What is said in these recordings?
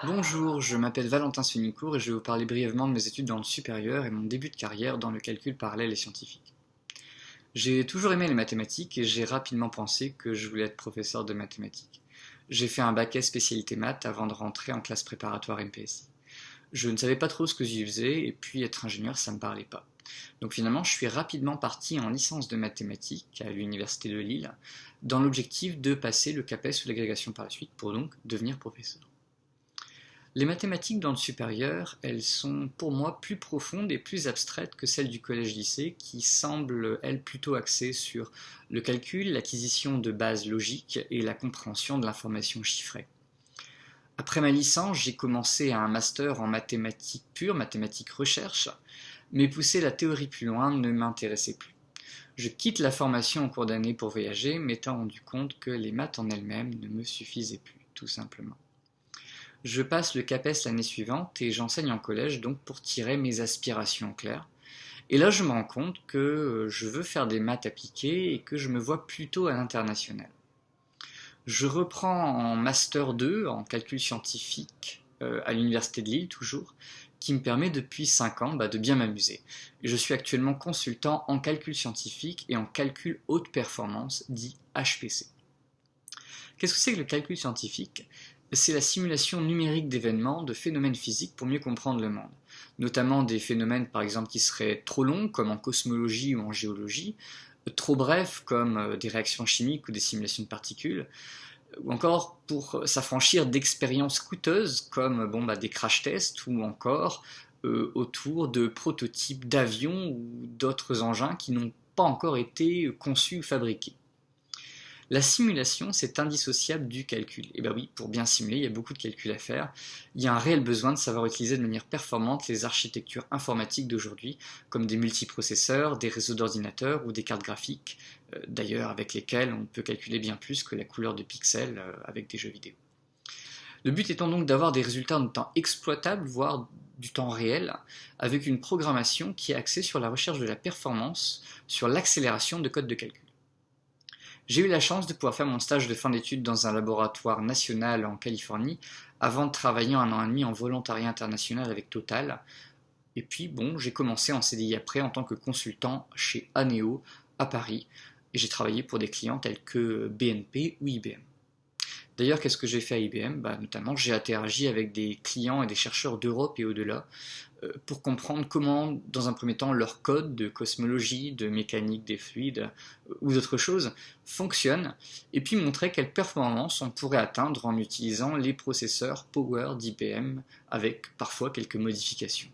Bonjour, je m'appelle Valentin Sunicourt et je vais vous parler brièvement de mes études dans le supérieur et mon début de carrière dans le calcul parallèle et scientifique. J'ai toujours aimé les mathématiques et j'ai rapidement pensé que je voulais être professeur de mathématiques. J'ai fait un bac S spécialité maths avant de rentrer en classe préparatoire MPSI. Je ne savais pas trop ce que j'y faisais et puis être ingénieur ça me parlait pas. Donc finalement je suis rapidement parti en licence de mathématiques à l'université de Lille dans l'objectif de passer le CAPES ou l'agrégation par la suite pour donc devenir professeur. Les mathématiques dans le supérieur, elles sont pour moi plus profondes et plus abstraites que celles du collège-lycée qui semblent, elles, plutôt axées sur le calcul, l'acquisition de bases logiques et la compréhension de l'information chiffrée. Après ma licence, j'ai commencé un master en mathématiques pures, mathématiques recherche, mais pousser la théorie plus loin ne m'intéressait plus. Je quitte la formation en cours d'année pour voyager, m'étant rendu compte que les maths en elles-mêmes ne me suffisaient plus, tout simplement. Je passe le CAPES l'année suivante et j'enseigne en collège donc pour tirer mes aspirations au clair. Et là je me rends compte que je veux faire des maths appliquées et que je me vois plutôt à l'international. Je reprends en Master 2 en calcul scientifique à l'université de Lille toujours, qui me permet depuis 5 ans de bien m'amuser. Je suis actuellement consultant en calcul scientifique et en calcul haute performance, dit HPC. Qu'est-ce que c'est que le calcul scientifique ? C'est la simulation numérique d'événements, de phénomènes physiques pour mieux comprendre le monde. Notamment des phénomènes par exemple qui seraient trop longs comme en cosmologie ou en géologie, trop brefs comme des réactions chimiques ou des simulations de particules, ou encore pour s'affranchir d'expériences coûteuses comme des crash tests ou encore autour de prototypes d'avions ou d'autres engins qui n'ont pas encore été conçus ou fabriqués. La simulation, c'est indissociable du calcul. Et bien oui, pour bien simuler, il y a beaucoup de calculs à faire. Il y a un réel besoin de savoir utiliser de manière performante les architectures informatiques d'aujourd'hui, comme des multiprocesseurs, des réseaux d'ordinateurs ou des cartes graphiques, d'ailleurs avec lesquelles on peut calculer bien plus que la couleur de pixels avec des jeux vidéo. Le but étant donc d'avoir des résultats en temps exploitable, voire du temps réel, avec une programmation qui est axée sur la recherche de la performance, sur l'accélération de codes de calcul. J'ai eu la chance de pouvoir faire mon stage de fin d'études dans un laboratoire national en Californie, avant de travailler 1 an et demi en volontariat international avec Total. Et puis j'ai commencé en CDI après en tant que consultant chez Aneo à Paris, et j'ai travaillé pour des clients tels que BNP ou IBM. D'ailleurs, qu'est-ce que j'ai fait à IBM ? Notamment, j'ai interagi avec des clients et des chercheurs d'Europe et au-delà pour comprendre comment, dans un premier temps, leur code de cosmologie, de mécanique des fluides ou d'autres choses fonctionne, et puis montrer quelle performance on pourrait atteindre en utilisant les processeurs Power d'IBM avec parfois quelques modifications.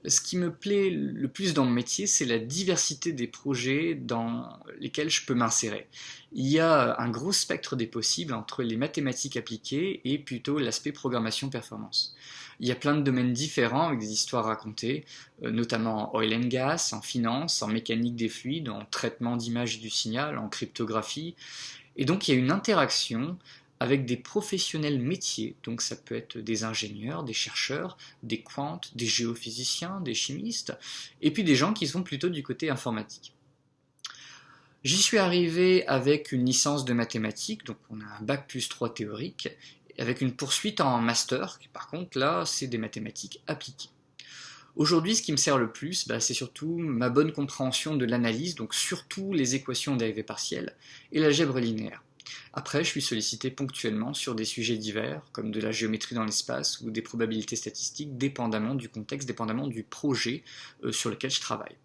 Ce qui me plaît le plus dans mon métier, c'est la diversité des projets dans lesquels je peux m'insérer. Il y a un gros spectre des possibles entre les mathématiques appliquées et plutôt l'aspect programmation-performance. Il y a plein de domaines différents avec des histoires racontées, notamment en oil and gas, en finance, en mécanique des fluides, en traitement d'image et du signal, en cryptographie. Et donc il y a une interaction avec des professionnels métiers, donc ça peut être des ingénieurs, des chercheurs, des quants, des géophysiciens, des chimistes, et puis des gens qui sont plutôt du côté informatique. J'y suis arrivé avec une licence de mathématiques, donc on a un bac plus 3 théorique, avec une poursuite en master, qui par contre là c'est des mathématiques appliquées. Aujourd'hui, ce qui me sert le plus, c'est surtout ma bonne compréhension de l'analyse, donc surtout les équations dérivées partielles et l'algèbre linéaire. Après, je suis sollicité ponctuellement sur des sujets divers, comme de la géométrie dans l'espace ou des probabilités statistiques, dépendamment du contexte, dépendamment du projet sur lequel je travaille.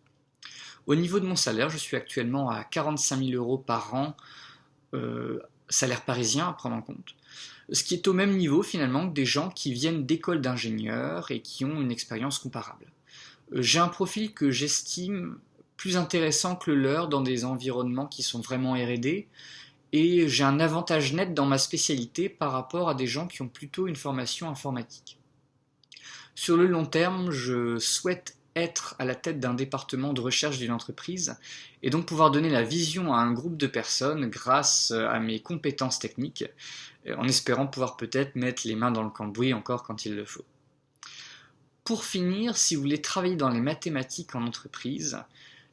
Au niveau de mon salaire, je suis actuellement à 45 000 euros par an, salaire parisien à prendre en compte, ce qui est au même niveau finalement que des gens qui viennent d'écoles d'ingénieurs et qui ont une expérience comparable. J'ai un profil que j'estime plus intéressant que le leur dans des environnements qui sont vraiment R&D, et j'ai un avantage net dans ma spécialité par rapport à des gens qui ont plutôt une formation informatique. Sur le long terme, je souhaite être à la tête d'un département de recherche d'une entreprise et donc pouvoir donner la vision à un groupe de personnes grâce à mes compétences techniques, en espérant pouvoir peut-être mettre les mains dans le cambouis encore quand il le faut. Pour finir, si vous voulez travailler dans les mathématiques en entreprise,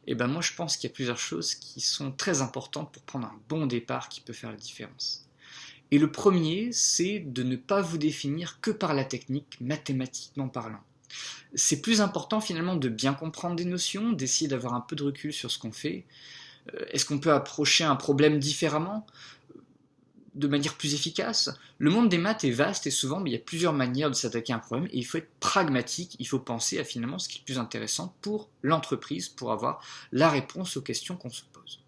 moi je pense qu'il y a plusieurs choses qui sont très importantes pour prendre un bon départ qui peut faire la différence. Et le premier, c'est de ne pas vous définir que par la technique, mathématiquement parlant. C'est plus important finalement de bien comprendre des notions, d'essayer d'avoir un peu de recul sur ce qu'on fait. Est-ce qu'on peut approcher un problème différemment, de manière plus efficace? Le monde des maths est vaste et souvent il y a plusieurs manières de s'attaquer à un problème et il faut être pragmatique, il faut penser à finalement ce qui est le plus intéressant pour l'entreprise, pour avoir la réponse aux questions qu'on se pose.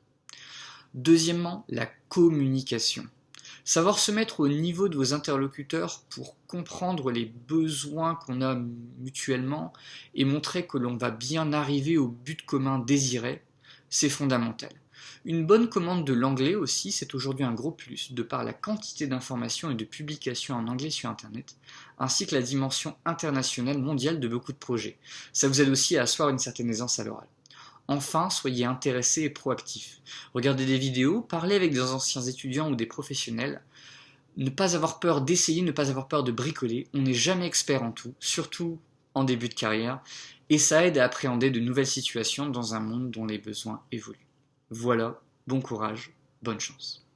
Deuxièmement, la communication. Savoir se mettre au niveau de vos interlocuteurs pour comprendre les besoins qu'on a mutuellement et montrer que l'on va bien arriver au but commun désiré, c'est fondamental. Une bonne commande de l'anglais aussi, c'est aujourd'hui un gros plus, de par la quantité d'informations et de publications en anglais sur Internet, ainsi que la dimension internationale mondiale de beaucoup de projets. Ça vous aide aussi à asseoir une certaine aisance à l'oral. Enfin, soyez intéressés et proactifs. Regardez des vidéos, parlez avec des anciens étudiants ou des professionnels. Ne pas avoir peur d'essayer, ne pas avoir peur de bricoler. On n'est jamais expert en tout, surtout en début de carrière, et ça aide à appréhender de nouvelles situations dans un monde dont les besoins évoluent. Voilà, bon courage, bonne chance.